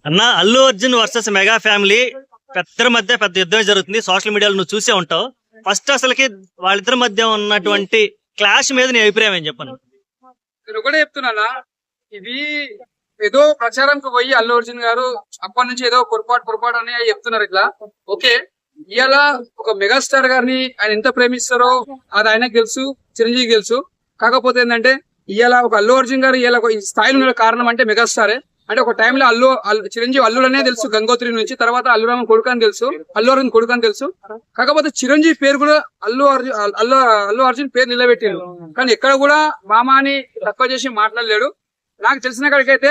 అన్న Allu Arjun versus mega family పెద్దల మధ్య పెద్ద యుద్ధమే జరుగుతుంది. సోషల్ మీడియాలో నువ్వు చూసే ఉంటావు. ఫస్ట్ అసలుకి వాళ్ళిద్దరి మధ్య ఉన్నటువంటి క్లాష్ మీద నీ అభిప్రాయం ఏం చెప్పను? నేను ఒకటే చెప్తున్నానా, ఇది ఏదో ప్రచారంకి పోయి అల్లు అర్జున్ గారు అప్పటి నుంచి ఏదో పొరపాటు అని చెప్తున్నారు. ఇట్లా ఓకే, ఇవాళ ఒక మెగాస్టార్ గారిని ఆయన ఎంత ప్రేమిస్తారో అది ఆయనకు తెలుసు, చిరంజీవి తెలుసు. కాకపోతే ఏంటంటే ఇవాళ ఒక అల్లు అర్జున్ గారు ఇవాళ ఈ స్థాయిలో ఉన్న కారణం అంటే మెగాస్టారే. అంటే ఒక టైంలో చిరంజీవి అల్లుడనే తెలుసు గంగోత్రి నుంచి, తర్వాత అల్లురామన్ కొడుకు అని తెలుసు, అల్లు అర్జున్ కొడుకు అని తెలుసు. కాకపోతే చిరంజీవి పేరు కూడా అల్లు అర్జున్ పేరు నిలబెట్టిండు. కానీ ఎక్కడ కూడా మామ అని తక్కువ చేసి మాట్లాడలేడు. నాకు తెలిసిన కాడికైతే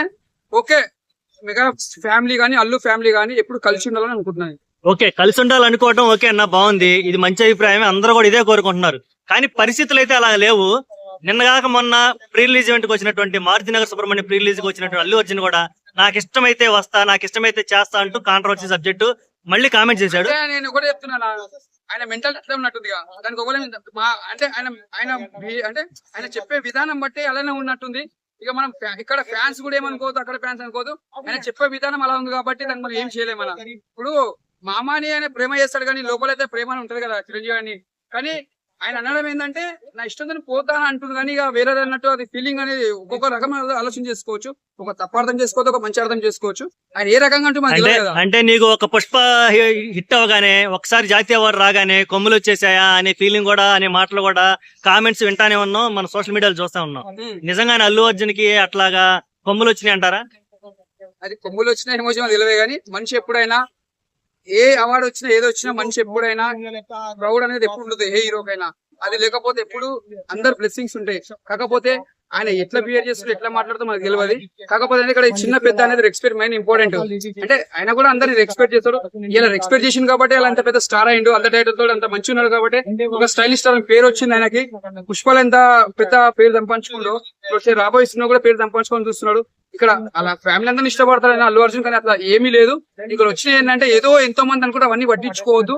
ఓకే, మెగా ఫ్యామిలీ గానీ అల్లు ఫ్యామిలీ గానీ ఎప్పుడు కలిసి ఉండాలని అనుకుంటున్నాను. ఓకే, కలిసి ఉండాలనుకోవడం ఓకే అన్న, బాగుంది. ఇది మంచి అభిప్రాయమే, అందరూ కూడా ఇదే కోరుకుంటున్నారు. కానీ పరిస్థితులు అయితే అలా లేవు. నిన్నగాక మొన్న ప్రీ రిలీజ్ ఈవెంట్ కి వచ్చినటువంటి మారుతినగర్ సుబ్రహ్మణ్యం ప్రీ రిలీజ్ కి వచ్చినటువంటి అల్లు అర్జున్ కూడా నాకు ఇష్టమైతే వస్తా, నాకు ఇష్టమైతే చేస్తా అంటూ కాంట్రవర్సీ సబ్జెక్టు మళ్ళీ కామెంట్ చేశాడు. నేను కూడా చెప్తున్నా, ఆయన మెంటల్ అట్లా ఉన్నట్టుందిగా. దానికి ఒకవేళ అంటే ఆయన చెప్పే విధానం బట్టి అలానే ఉన్నట్టుంది. ఇక మనం ఇక్కడ ఫ్యాన్స్ కూడా ఏమనుకోవద్దు, అక్కడ ఫ్యాన్స్ అనుకోవద్దు. ఆయన చెప్పే విధానం అలా ఉంది కాబట్టి దాన్ని మనం ఏం చేయలేము. మనం ఇప్పుడు మామాని ఆయన ప్రేమ చేస్తాడు కానీ లోపలైతే ప్రేమ అని ఉంటది కదా చిరంజీవి అని. కానీ ఆయన అనడం ఏంటంటే నా ఇష్టం పోతాను అంటుంది, కానీ ఇక వేరే అన్నట్టు అది ఫీలింగ్ అనేది ఒక్కొక్క రకమైన ఆలోచన చేసుకోవచ్చు. ఒక తప్పార్థం చేసుకోవచ్చు, ఒక మంచి అర్థం చేసుకోవచ్చు. ఆయన ఏ రకంగా అంటే నీకు ఒక పుష్ప హిట్ అవగానే ఒకసారి జాతీయ అవార్డు రాగానే కొమ్ములు వచ్చేసాయా అనే ఫీలింగ్ కూడా, అనే మాటలు కూడా కామెంట్స్ వింటానే ఉన్నాం, మన సోషల్ మీడియాలో చూస్తా ఉన్నాం. నిజంగానే అల్లు అర్జున్ కి అట్లాగా కొమ్ములు వచ్చినాయి అంటారా? అది కొమ్ములు వచ్చినా ఎమోషన్ తెలియదు, కానీ మనిషి ఎప్పుడైనా ఏ అవార్డు వచ్చినా ఏదో వచ్చినా మనిషి ఎప్పుడైనా ప్రౌడ్ అనేది ఎప్పుడు ఉండదు ఏ హీరోకైనా. అది లేకపోతే ఎప్పుడు అందరు బ్లెస్సింగ్స్ ఉంటాయి. కాకపోతే ఆయన ఎట్లా బిహేవ్ చేస్తాడు, ఎట్లా మాట్లాడుతూ మనకు తెలియదు. కాకపోతే ఇక్కడ చిన్న పెద్ద అనేది రెస్పెక్ట్ మెయిన్ ఇంపార్టెంట్. అంటే ఆయన కూడా అందరిని రెస్పెక్ట్ చేస్తాడు. ఇలా రెస్పెక్ట్ చేసింది కాబట్టి అలా అంత పెద్ద స్టార్ అయిండు, అంత టైటిల్ తోడు అంత మంచి ఉన్నాడు కాబట్టి ఒక స్టైలిష్ స్టార్ పేరు వచ్చింది ఆయనకి. పుష్పలు ఎంత పెద్ద పేరు సంపాదించుకుంటూ రాబోయే సినిమా కూడా పేరు సంపాదించుకొని చూస్తున్నాడు. ఇక్కడ అలా ఫ్యామిలీ అందరిని ఇష్టపడతారు అల్లు అర్జున్, కానీ అట్లా ఏమీ లేదు. ఇక్కడ వచ్చిన ఏంటంటే ఏదో ఎంతో మంది అనుకుంటే అవన్నీ పట్టించుకోవద్దు.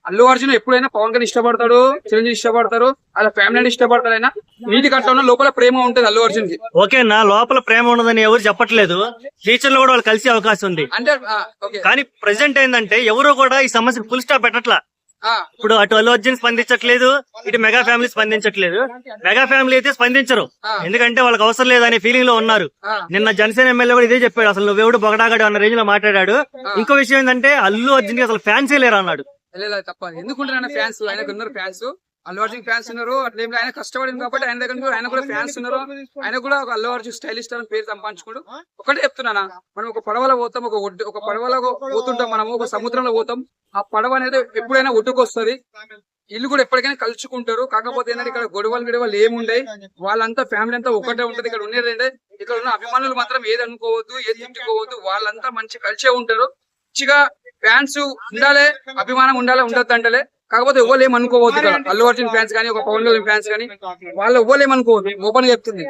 అల్లు అర్జున్ ఎప్పుడైనా పవన్ కళ్యాణ్ ఇష్టపడతాడు, చిరంజీవి ఇష్టపడతారు, అలా ఫ్యామిలీ ఇష్టపడతారు. అయినా నీటి కట్టడం లోపల ప్రేమ ఉంటుంది అల్లు అర్జున్ కి. ఓకే, నా లోపల ప్రేమ ఉండదని ఎవరు చెప్పట్లేదు. ఫ్యూచర్ లో కూడా వాళ్ళు కలిసే అవకాశం ఉంది. అంటే కానీ ప్రెసెంట్ ఏంటంటే ఎవరు కూడా ఈ సమస్యకు ఫుల్ స్టాప్ పెట్టట్లా. ఇప్పుడు అటు అల్లు అర్జున్ స్పందించట్లేదు, ఇటు మెగా ఫ్యామిలీ స్పందించట్లేదు. మెగా ఫ్యామిలీ అయితే స్పందించరు, ఎందుకంటే వాళ్ళకి అవసరం లేదనే ఫీలింగ్ లో ఉన్నారు. నిన్న జనసేన ఎమ్మెల్యే కూడా ఇదే చెప్పాడు, అసలు నువ్వెవడు బొగడాగాడు అన్న రేంజ్ లో మాట్లాడాడు. ఇంకో విషయం ఏంటంటే అల్లు అర్జున్ కి అసలు ఫ్యాన్సే లేరు అన్నాడు. తప్ప ఎందుకుంటారు ఫ్యాన్స్, ఆయనకు ఉన్నారు ఫ్యాన్స్, అల్లు అర్జున్ ఫ్యాన్స్ ఉన్నారు. అట్లా ఆయన కష్టపడింది కాబట్టి ఆయన దగ్గర ఆయన కూడా ఫ్యాన్స్ ఉన్నారు. ఆయన కూడా ఒక అల్లు అర్జున్ స్టైలిష్ అని పేరు సంపాదించుకోడు. ఒకటే చెప్తున్నానా, మనం ఒక పడవలో పోతాం, ఒక పడవలో పోతుంటాం, మనము ఒక సముద్రంలో పోతాం. ఆ పడవ అనేది ఎప్పుడైనా ఒడ్డుకొస్తుంది, ఇల్లు కూడా ఎప్పటికైనా కలుచుకుంటారు. కాకపోతే ఏంటంటే ఇక్కడ గొడవలు ఏముండయి, వాళ్ళంతా ఫ్యామిలీ అంతా ఒకటే ఉంటది. ఇక్కడ ఉండేది అంటే ఇక్కడ ఉన్న అభిమానులు మాత్రం ఏది అనుకోవద్దు, ఏది తిట్టుకోవద్దు, వాళ్ళంతా మంచి కలిసే ఉంటారు. మంచిగా ఫ్యాన్స్ ఉండాలి, అభిమానం ఉండాలి, ఉండద్దు అంటలే. కాకపోతే ఎవరు ఏమనుకోవద్దు. అల్లు అర్జున్ ఫ్యాన్స్ కానీ ఒక పవన్ కళ్యాణ్ ఫ్యాన్స్ కానీ వాళ్ళు ఎవరు ఏమనుకోవద్దు, ఓపెన్ గా చెప్తుంది.